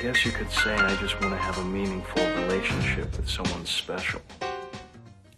guess you could say I just want to have a meaningful relationship with someone special.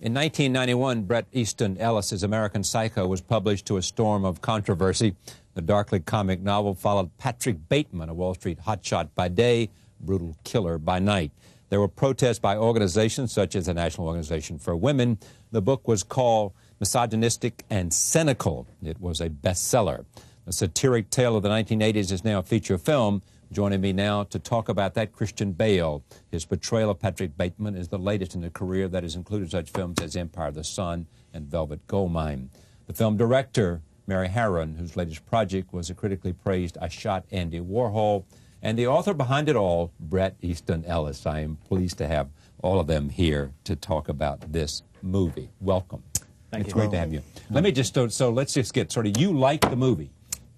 In 1991, Bret Easton Ellis' American Psycho was published to a storm of controversy. The darkly comic novel followed Patrick Bateman, a Wall Street hotshot by day, brutal killer by night. There were protests by organizations such as the National Organization for Women. The book was called misogynistic and cynical. It was a bestseller. The satiric tale of the 1980s is now a feature film. Joining me now to talk about that, Christian Bale. His portrayal of Patrick Bateman is the latest in a career that has included such films as Empire of the Sun and Velvet Goldmine. The film director, Mary Herron, whose latest project was a critically praised I Shot Andy Warhol, and the author behind it all, Bret Easton Ellis. I am pleased to have all of them here to talk about this movie. Welcome. Thank you. It's great to have you. Let me just, so let's just get started. You like the movie.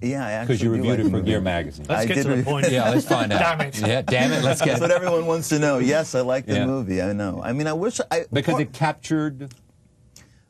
Yeah, I actually because you reviewed like it for Gear Magazine. Let's get to the point. Yeah, let's find out. Damn it. Yeah, damn it. Let's get That's what everyone wants to know. Yes, I like the movie. I know. I mean, I wish I... Because it captured...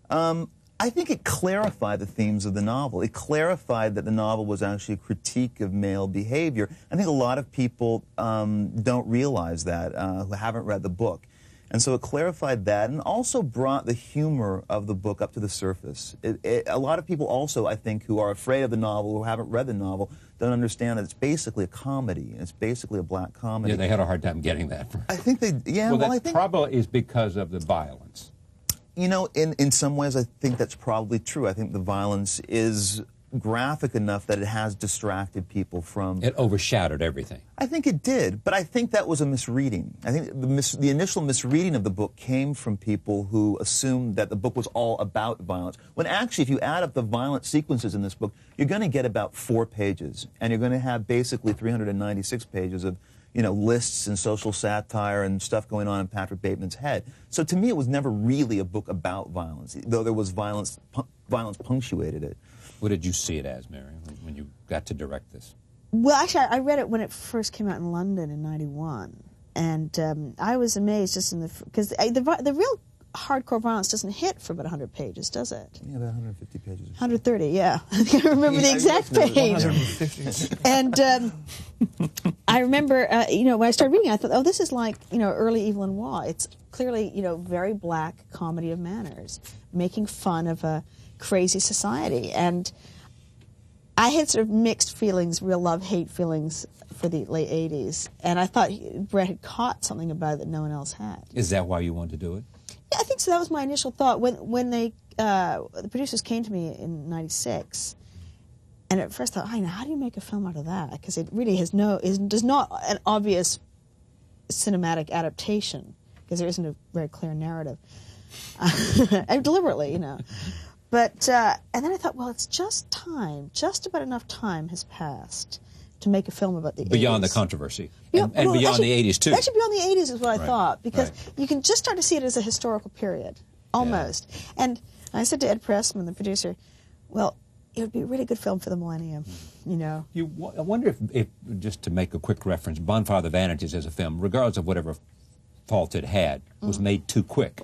I think it clarified the themes of the novel. It clarified that the novel was actually a critique of male behavior. I think a lot of people don't realize that, who haven't read the book. And so it clarified that and also brought the humor of the book up to the surface. A lot of people also, I think, who are afraid of the novel, who haven't read the novel, don't understand that it's basically a comedy. It's basically a black comedy. Yeah, they had a hard time getting that. I think they, yeah, well, I that think... probably is because of the violence. You know, in some ways, I think that's probably true. I think the violence is graphic enough that it has distracted people from... It overshadowed everything. I think it did, but I think that was a misreading. I think the initial misreading of the book came from people who assumed that the book was all about violence, when actually, if you add up the violent sequences in this book, you're going to get about 4 pages, and you're going to have basically 396 pages of, you know, lists and social satire and stuff going on in Patrick Bateman's head. So to me, it was never really a book about violence, though there was violence punctuated it. What did you see it as, Mary, when you got to direct this? Well, actually, I read it when it first came out in London in '91, and I was amazed just in because the real hardcore violence doesn't hit for about 100 pages, does it? Yeah, about 150 pages. 130, yeah. I can't remember the exact page. 150. And I remember, you know, when I started reading it, I thought, oh, this is like, you know, early Evil and Noir. It's clearly, you know, very black comedy of manners, making fun of a crazy society. And I had sort of mixed feelings, real love-hate feelings for the late 80s. And I thought Bret had caught something about it that no one else had. Is that why you wanted to do it? Yeah, I think so. That was my initial thought. When they, the producers came to me in '96, and at first I thought, how do you make a film out of that? Because it really has does not an obvious cinematic adaptation, because there isn't a very clear narrative. And deliberately, you know. But, and then I thought, well, it's just time, just about enough time has passed to make a film about the 80s. Beyond the controversy. Yeah, and well, beyond actually, the 80s, too. Actually, beyond the 80s is what I thought, because right. you can just start to see it as a historical period, almost. Yeah. And I said to Ed Pressman, the producer, well, it would be a really good film for the millennium, you know. I wonder if, just to make a quick reference, Bonfire of the Vanities as a film, regardless of whatever fault it had, was made too quick.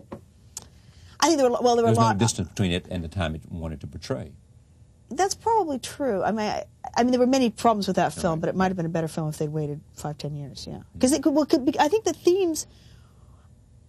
I think there were a lot... There's no distance between it and the time it wanted to portray. That's probably true. I mean, there were many problems with that film, but it might have been a better film if they'd waited 5-10 years. Yeah, because it could be. I think the themes,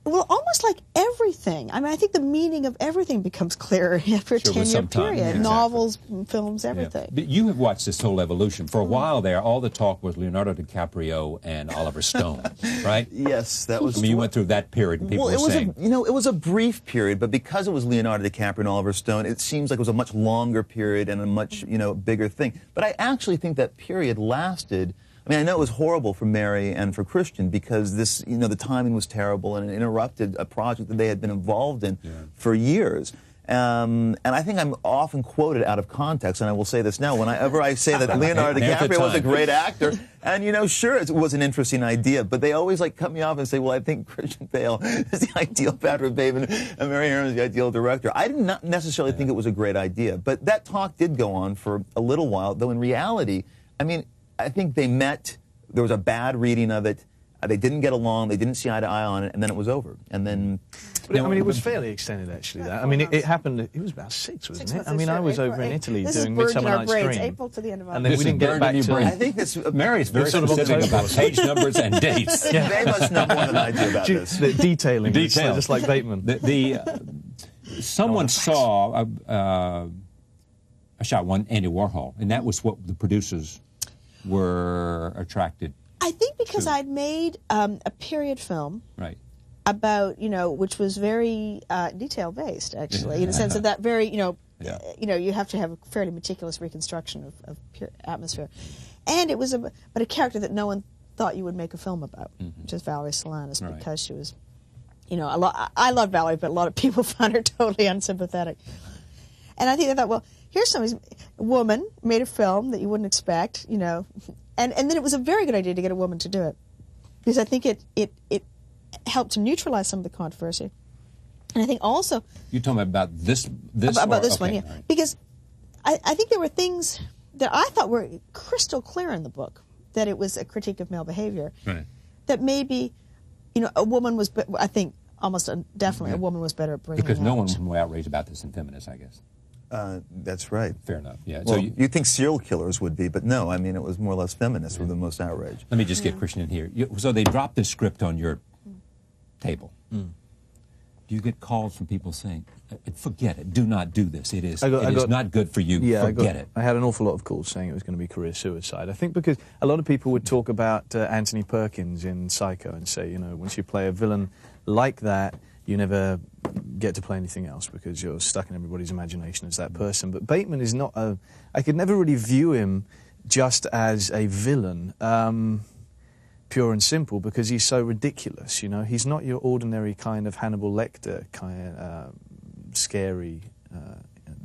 well, almost like everything. I mean, I think the meaning of everything becomes clearer after a 10-year period. Yeah, novels, films, everything. Yeah. But you have watched this whole evolution. For a while there, all the talk was Leonardo DiCaprio and Oliver Stone, right? Yes, that was. I mean, you went through that period, and people were saying, it was a brief period, but because it was Leonardo DiCaprio and Oliver Stone, it seems like it was a much longer period and a much, bigger thing. But I actually think that period lasted. I mean, I know it was horrible for Mary and for Christian because this, the timing was terrible and it interrupted a project that they had been involved in for years. And I think I'm often quoted out of context, and I will say this now. Whenever I say that Leonardo DiCaprio was a great actor, and sure, it was an interesting idea, but they always cut me off and say, well, I think Christian Bale is the ideal Patrick Bateman and Mary Herron is the ideal director. I did not necessarily think it was a great idea, but that talk did go on for a little while, though in reality, I mean, I think they met, there was a bad reading of it, They didn't get along. They didn't see eye to eye on it, and then it was over. And then, but I mean, it was fairly extended actually. That I mean, it happened. It was about 6, wasn't it? I mean, I was over in Italy doing Midsummer Night's Dream. April to the end of and then we didn't get back to. I think this. Mary's very specific about page numbers and dates. Yeah. They must know more than I do about this. The detailing, just like Bateman. Someone saw a shot one Andy Warhol, and that was what the producers were attracted. I think because I'd made a period film, right, about which was very detail based, actually, in the sense of that very you have to have a fairly meticulous reconstruction of pure atmosphere, and it was but a character that no one thought you would make a film about, which is Valerie Solanas, because she was, I love Valerie, but a lot of people found her totally unsympathetic, and I think they thought, well, here's a woman made a film that you wouldn't expect, And then it was a very good idea to get a woman to do it, because I think it helped to neutralize some of the controversy, and I think also you're talking about this one, yeah, right. Because I think there were things that I thought were crystal clear in the book, that it was a critique of male behavior, right. That maybe a woman was, I think almost definitely a woman was better at bringing because it no out. one was more outraged about this than feminists, I guess. That's right. Fair enough. Yeah. Well, So you'd think serial killers would be, but no. I mean, it was more or less feminists were the most outraged. Let me just get Christian in here. So they dropped this script on your table. Do you get calls from people saying, "Forget it. Do not do this. It is not good for you. Yeah, Forget it." I had an awful lot of calls saying it was going to be career suicide. I think because a lot of people would talk about Anthony Perkins in Psycho and say, once you play a villain like that, you never get to play anything else because you're stuck in everybody's imagination as that person. But Bateman is not I could never really view him just as a villain, pure and simple, because he's so ridiculous, He's not your ordinary kind of Hannibal Lecter kind of scary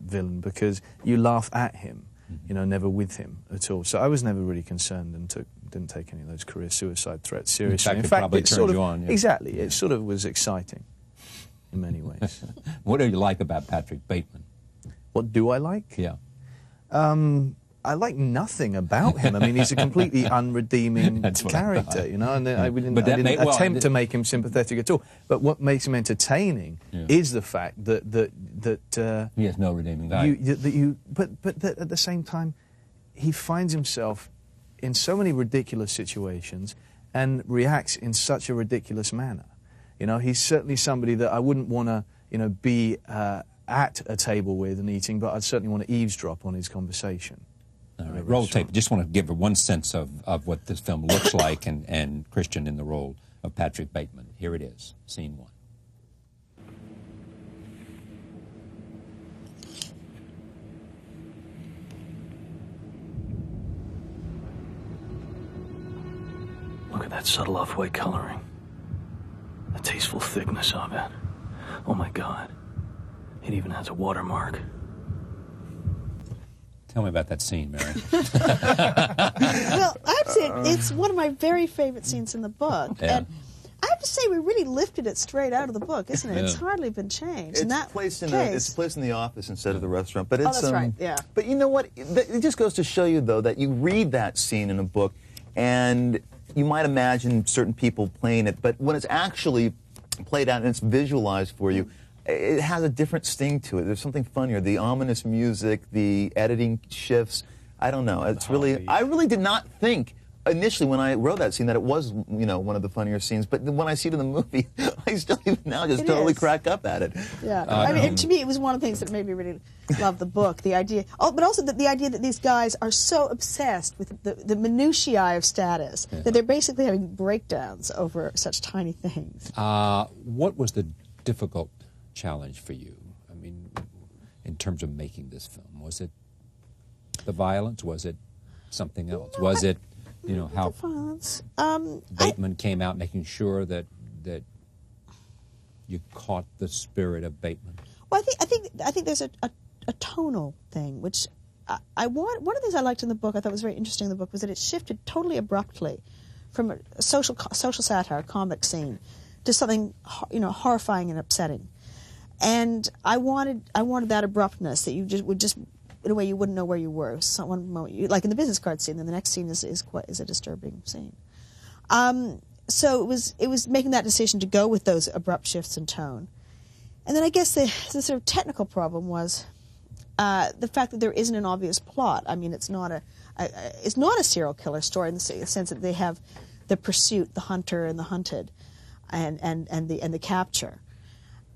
villain, because you laugh at him, never with him at all. So I was never really concerned and didn't take any of those career suicide threats seriously. In fact, it probably turned you on. Yeah. Exactly. It sort of was exciting in many ways. What do you like about Patrick Bateman? What do I like? Yeah. I like nothing about him. I mean, he's a completely unredeeming character, and I didn't attempt to make him sympathetic at all. But what makes him entertaining is the fact that he has no redeeming value. But that at the same time, he finds himself in so many ridiculous situations and reacts in such a ridiculous manner. He's certainly somebody that I wouldn't want to, be at a table with and eating, but I'd certainly want to eavesdrop on his conversation. All right, roll tape. Just want to give her one sense of what this film looks like, and Christian in the role of Patrick Bateman. Here it is, scene 1. Look at that subtle off-white coloring. The tasteful thickness of it. Oh my God. It even has a watermark. Tell me about that scene, Mary. Well, I have to say, it's one of my very favorite scenes in the book. Yeah. And I have to say, we really lifted it straight out of the book, isn't it? Yeah. It's hardly been changed. It's placed in the office instead of the restaurant. But it's, that's right, yeah. But you know what? It just goes to show you, though, that you read that scene in a book, and you might imagine certain people playing it, but when it's actually played out and it's visualized for you, it has a different sting to it. There's something funnier. The ominous music, the editing shifts. I don't know. It's really. I really did not think initially when I wrote that scene that it was, one of the funnier scenes. But when I see it in the movie, I still even now just totally crack up at it. Yeah. I mean, to me, it was one of the things that made me really love the book. The idea, but also the idea that these guys are so obsessed with the minutiae of status that they're basically having breakdowns over such tiny things. What was the difficult challenge for you? I mean, in terms of making this film, was it the violence? Was it something else? Was it, how the violence? Bateman came out, making sure that you caught the spirit of Bateman? Well, I think there's a tonal thing, which one of the things I liked in the book, I thought was very interesting in the book, was that it shifted totally abruptly from a social satire, comic scene, to something horrifying and upsetting. And I wanted that abruptness, that you would just in a way you wouldn't know where you were. So one moment, like in the business card scene, then the next scene is a disturbing scene. so it was making that decision to go with those abrupt shifts in tone. And then I guess the sort of technical problem was the fact that there isn't an obvious plot. I mean, it's not a serial killer story in the sense that they have the pursuit, the hunter, and the hunted, and the capture.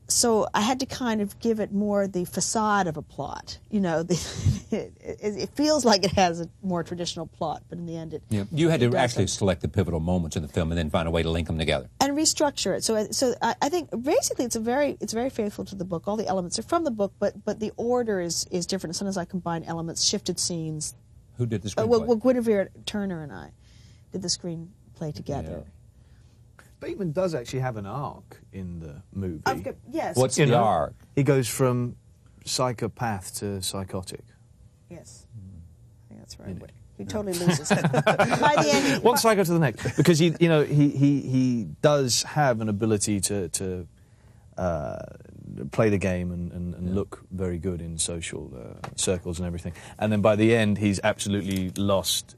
So I had to kind of give it more the facade of a plot. You know, it feels like it has a more traditional plot, but in the end, you had to actually select the pivotal moments in the film and then find a way to link them together and restructure it. So I think basically it's very faithful to the book. All the elements are from the book, but the order is different. Sometimes I combine elements, shifted scenes. Who did the screenplay? Well, Guinevere Turner and I did the screenplay together. Yeah. Bateman does actually have an arc in the movie. Yes. What's the arc? He goes from psychopath to psychotic. Yes. I think that's right. He totally loses it. By the end, One psycho to the next, because he does have an ability to play the game and look very good in social circles and everything. And then by the end, he's absolutely lost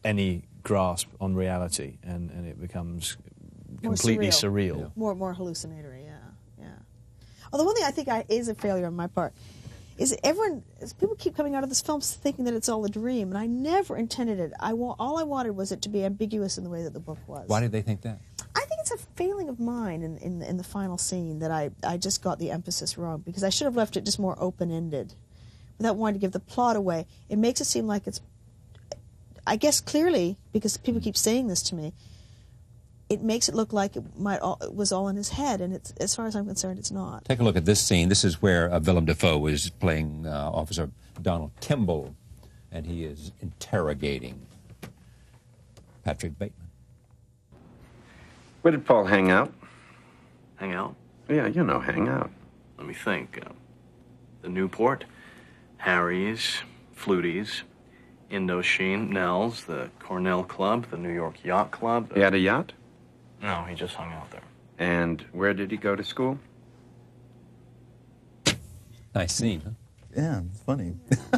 any grasp on reality, and it becomes completely surreal. More hallucinatory, yeah. Although one thing I think is a failure on my part is people keep coming out of this film thinking that it's all a dream, and I never intended it. All I wanted was it to be ambiguous in the way that the book was. Why did they think that? I think it's a failing of mine in the final scene that I just got the emphasis wrong, because I should have left it just more open-ended without wanting to give the plot away. It makes it seem like it's, I guess clearly, because people keep saying this to me, it makes it look like it was all in his head, and it's, as far as I'm concerned, it's not. Take a look at this scene. This is where Willem Dafoe is playing Officer Donald Kimball, and he is interrogating Patrick Bateman. Where did Paul hang out? Hang out? Yeah, you know, hang out. Let me think. The Newport, Harry's, Flutie's, Indochine, Nell's, the Cornell Club, the New York Yacht Club. He had a yacht? No, he just hung out there. And where did he go to school? Nice scene, huh? Yeah, it's funny.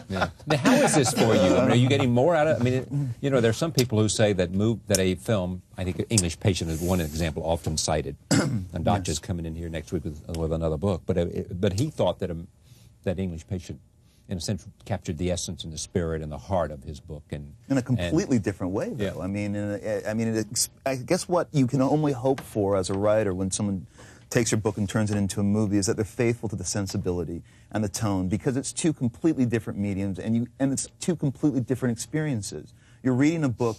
Yeah. Now, how is this for you? I mean, are you getting more out of it? I mean, there's some people who say that a film, I think English Patient is one example often cited, and Doctor's coming in here next week with another book, but he thought that English Patient, in a sense, captured the essence and the spirit and the heart of his book, and in a completely different way, though. Yeah. I guess what you can only hope for as a writer when someone takes your book and turns it into a movie is that they're faithful to the sensibility and the tone, because it's two completely different mediums, and it's two completely different experiences. You're reading a book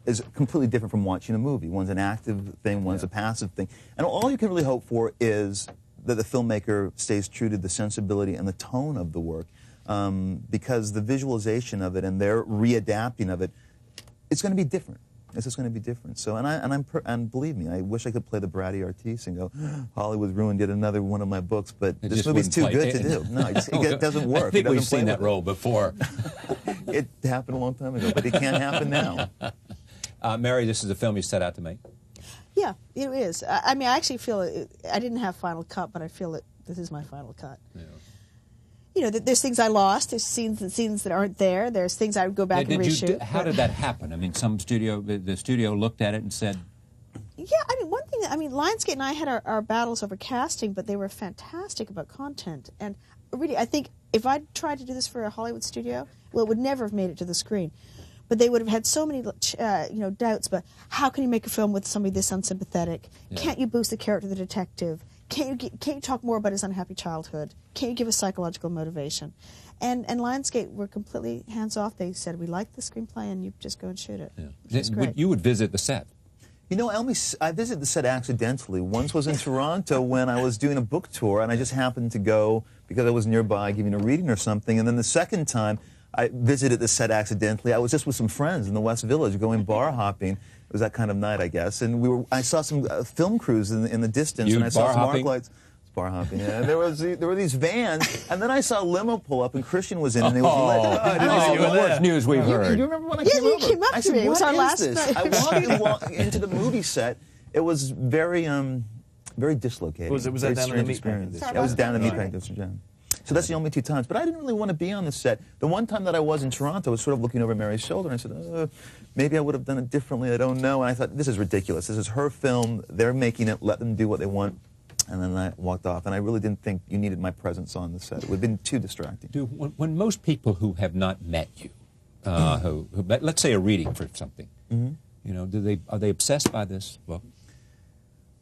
is completely different from watching a movie. One's an active thing, one's a passive thing, and all you can really hope for is that the filmmaker stays true to the sensibility and the tone of the work. Because the visualization of it and their readapting of it, it's going to be different. It's just going to be different. So, and believe me, I wish I could play the bratty artiste and go, Hollywood ruined yet another one of my books, but this movie's too good to do. No, it doesn't work. I think we've seen that role before. It happened a long time ago, but it can't happen now. Mary, this is a film you set out to make? Yeah, it is. I mean, I actually feel I didn't have final cut, but I feel that this is my final cut. Yeah. There's things I lost. There's scenes that aren't there. There's things I would go back and reshoot. How did that happen? I mean, the studio looked at it and said... Yeah, Lionsgate and I had our battles over casting, but they were fantastic about content. And really, I think if I'd tried to do this for a Hollywood studio, well, it would never have made it to the screen. But they would have had so many, doubts. But how can you make a film with somebody this unsympathetic? Yeah. Can't you boost the character of the detective? Can't you talk more about his unhappy childhood? Can't you give a psychological motivation? And Lionsgate were completely hands off. They said, we like the screenplay, and you just go and shoot it. Yeah. You would visit the set. I visited the set accidentally. Once was in Toronto when I was doing a book tour, and I just happened to go because I was nearby giving a reading or something. And then the second time I visited the set accidentally, I was just with some friends in the West Village going bar hopping. It was that kind of night, I guess. And I saw some film crews in the distance, and I saw some arc lights. Bar hopping, yeah. And there were these vans, and then I saw a limo pull up, and Christian was in, and it was the worst news we've heard. You remember when I came over? Yeah, you came up to me. It was our last night. I walked into the movie set. It was very dislocating. Was that down in the meat packing? It was down in the meat packing district, yeah. So that's the only 2 times. But I didn't really want to be on the set. The one time that I was in Toronto, I was sort of looking over Mary's shoulder, and I said, maybe I would have done it differently, I don't know. And I thought, this is ridiculous. This is her film. They're making it. Let them do what they want. And then I walked off, and I really didn't think you needed my presence on the set. It would have been too distracting. When most people who have not met you, let's say a reading for something, you know, are they obsessed by this book?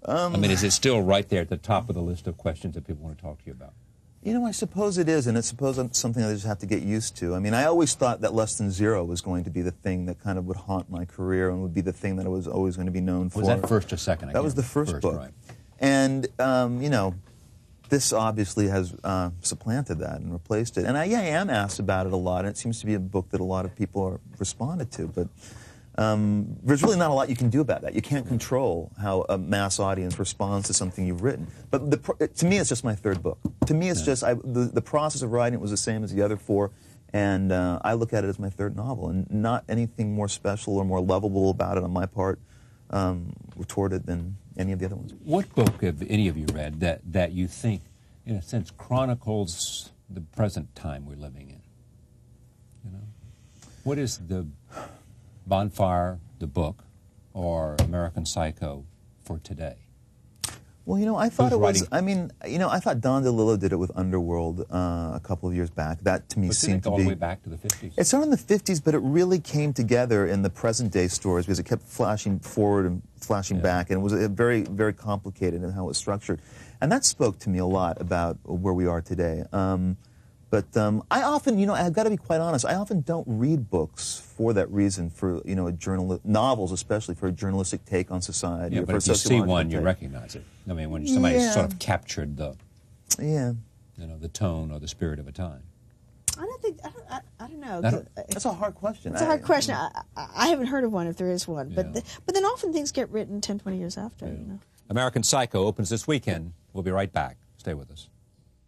I mean, is it still right there at the top of the list of questions that people want to talk to you about? You know, I suppose it is, and I suppose it's something I just have to get used to. I mean, I always thought that Less Than Zero was going to be the thing that kind of would haunt my career and would be the thing that I was always going to be known for. Was that first or second? That was the first book. Right. And, you know, this obviously has supplanted that and replaced it. And I am asked about it a lot, and it seems to be a book that a lot of people have responded to. But there's really not a lot you can do about that. You can't control how a mass audience responds to something you've written. But to me, it's just my third book. To me, it's just the process of writing it was the same as the other 4, and I look at it as my third novel, and not anything more special or more lovable about it on my part, retorted than any of the other ones. What book have any of you read that you think, in a sense, chronicles the present time we're living in? You know, what is the Bonfire, the book, or American Psycho for today? Well, you know, I thought Who's it was. writing? I mean, you know, I thought Don DeLillo did it with Underworld a couple of years back. That to me seemed to be all the way back to the 50s. It's not in the 50s, but it really came together in the present day stories because it kept flashing forward and flashing back, and it was very, very complicated in how it was structured. And that spoke to me a lot about where we are today. But I often, you know, I've got to be quite honest, I often don't read books for that reason, for, you know, novels especially, for a journalistic take on society. Yeah, or but for if you see one, you take. recognize it. I mean, when somebody sort of captured the, you know, the tone or the spirit of a time. I don't think, I don't know. That's a hard question. It's a hard question. I haven't heard of one, if there is one. But, Yeah. but then often things get written 10, 20 years after, you know. American Psycho opens this weekend. We'll be right back. Stay with us.